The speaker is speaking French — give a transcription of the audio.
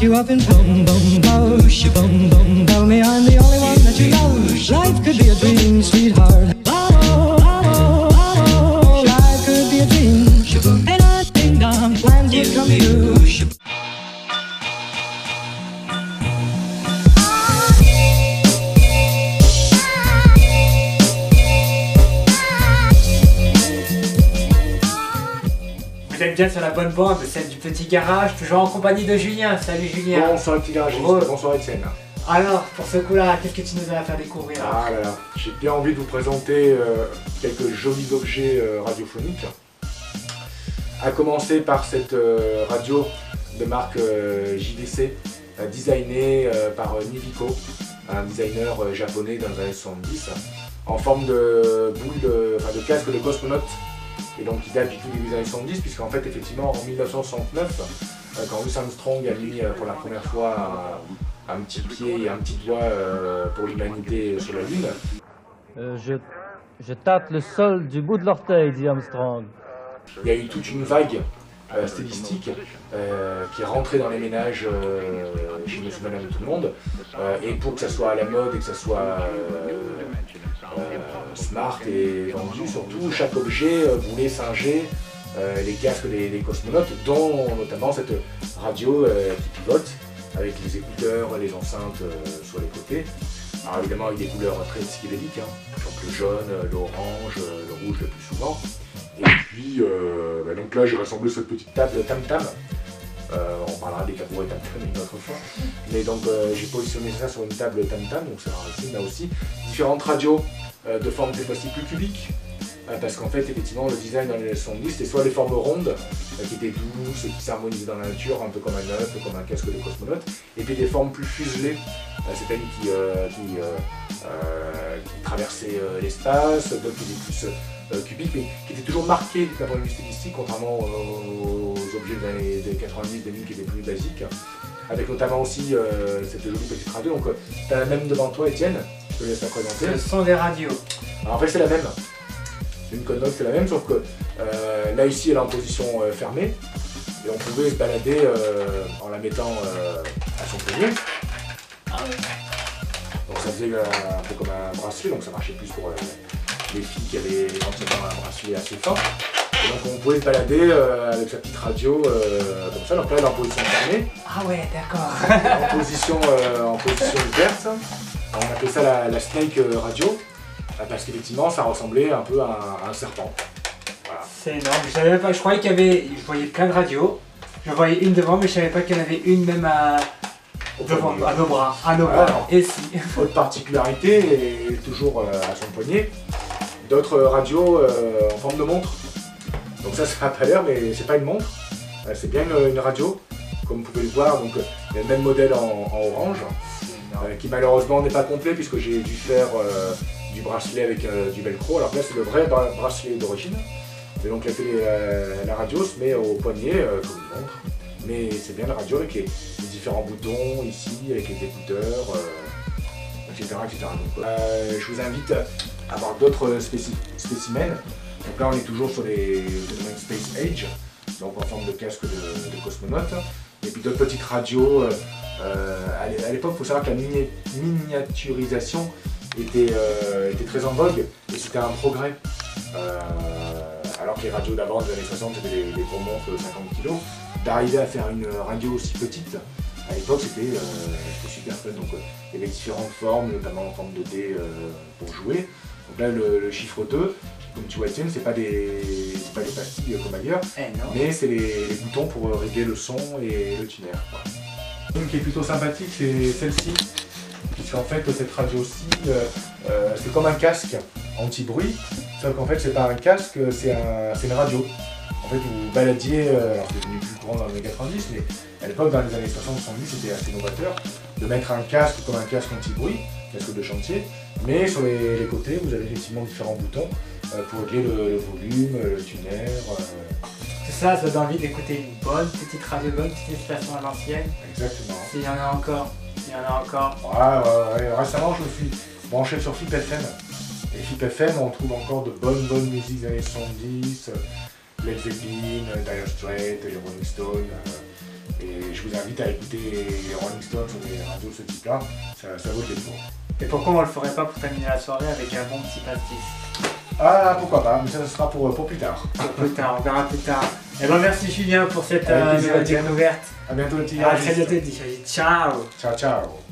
pick you up and boom, boom, bosh, boom, boom. Tell me I'm the only one that you love. Life could be a dream, sweetheart. Oh, oh, oh, life could be a dream. And I think our plans would come true. Vous êtes bien sur la bonne bande, celle du petit garage, toujours en compagnie de Julien. Salut Julien. Bonsoir le petit garagiste, bonsoir Etienne. Alors, pour ce coup-là, qu'est-ce que tu nous as à faire découvrir? Ah là là, j'ai bien envie de vous présenter quelques jolis objets radiophoniques. À commencer par cette radio de marque JVC, designée par Nivico, un designer japonais dans les années 70, en forme de boule, de casque de cosmonaute. Et donc il date du tout des années 70, puisqu'en fait effectivement en 1969, quand Louis Armstrong a mis pour la première fois un petit pied et un petit doigt pour l'humanité sur la Lune. Je tâte le sol du bout de l'orteil, dit Armstrong. Il y a eu toute une vague stylistique qui est rentrée dans les ménages chez monsieur, madame, tout le monde. Et pour que ça soit à la mode et que ça soit smart et vendu, surtout chaque objet voulait singer les casques des cosmonautes, dont notamment cette radio qui pivote avec les écouteurs, les enceintes sur les côtés. Alors évidemment avec des couleurs très psychédéliques, donc le jaune, l'orange, le rouge le plus souvent. Et puis donc là j'ai rassemblé cette petite table tam-tam. On parlera des capourets tam-tam une autre fois. Mais donc j'ai positionné ça sur une table tam-tam, donc c'est rarissime là aussi. Différentes radios de forme cette fois-ci plus cubique, parce qu'en fait effectivement le design dans les années 70 c'était soit les formes rondes qui étaient douces, qui s'harmonisaient dans la nature, un peu comme un œuf, comme un casque de cosmonaute, et puis des formes plus fuselées, c'est-à-dire qui traversaient l'espace, d'autres qui étaient plus cubiques, mais qui étaient toujours marquées d'un point de vue stylistique, contrairement aux objets des années 90-2000 qui étaient plus basiques, avec notamment aussi cette jolie petite radio. Donc tu as la même devant toi Etienne, je te laisse la présenter. Ce sont des radios. Alors en fait c'est la même. Une connote c'est la même, sauf que là ici elle est en position fermée, et on pouvait se balader en la mettant à son poignet. Donc ça faisait un peu comme un bracelet, donc ça marchait plus pour les filles qui avaient éventuellement un bracelet assez fin. Et donc on pouvait se balader avec sa petite radio comme ça, donc là elle est en position fermée. Ah ouais, d'accord. En position ouverte. On appelait ça la Snake Radio, parce qu'effectivement ça ressemblait un peu à un serpent. Voilà. C'est énorme, je savais pas, je croyais qu'il y avait, je voyais plein de radios. Je voyais une devant, mais je savais pas qu'il y en avait une même devant, à nos bras, et si. Autre particularité, et toujours à son poignet, d'autres radios en forme de montre. Donc ça n'a pas l'air, mais c'est pas une montre, c'est bien une radio, comme vous pouvez le voir. Donc il y a le même modèle en orange, qui malheureusement n'est pas complet puisque j'ai dû faire du bracelet avec du velcro. Alors là c'est le vrai bracelet d'origine, et donc la radio se met au poignet comme une montre, mais c'est bien la radio avec les différents boutons ici, avec les écouteurs, etc. Donc, je vous invite à voir d'autres spécimens. Donc là on est toujours sur les phénomènes Space Age, donc en forme de casque de cosmonaute. Et puis d'autres petites radios. À l'époque, il faut savoir que la miniaturisation était très en vogue et c'était un progrès. Alors que les radios d'avant des années 60 c'était des gros monstres de 50 kg, d'arriver à faire une radio aussi petite, à l'époque c'était super fun. Donc il y avait différentes formes, notamment en forme de dé pour jouer. Donc là le chiffre 2, comme tu vois Etienne, c'est pas des pastilles comme ailleurs, mais c'est les boutons pour régler le son et le tuner. Une qui est plutôt sympathique, c'est celle-ci, puisqu'en fait cette radio-ci, c'est comme un casque anti-bruit, sauf qu'en fait c'est pas un casque, c'est une radio. En fait vous vous baladiez, alors c'est devenu plus grand dans les années 90, mais à l'époque dans les années 60-70 c'était assez novateur de mettre un casque comme un casque anti-bruit, casque de chantier, mais sur les côtés vous avez effectivement différents boutons pour régler le volume, le tuner. Tout ça donne envie d'écouter une bonne petite radio, bonne petite station à l'ancienne. Exactement. S'il y en a encore, s'il y en a encore. Ouais. Récemment je me suis branché sur FIP FM. Et FIP FM on trouve encore de bonnes musiques des années 70, Led Zeppelin, Dire Straits, les Rolling Stones, Et je vous invite à écouter les Rolling Stones ou les radios de ce type-là, ça vaut le détour. Et pourquoi on le ferait pas pour terminer la soirée avec un bon petit pastis? Ah, pourquoi pas, mais ça sera pour plus tard. Pour plus tard, on verra plus tard. Et ben merci Julien pour cette Avec plaisir, découverte. À bientôt, le petit À très bientôt, ciao. Ciao, ciao.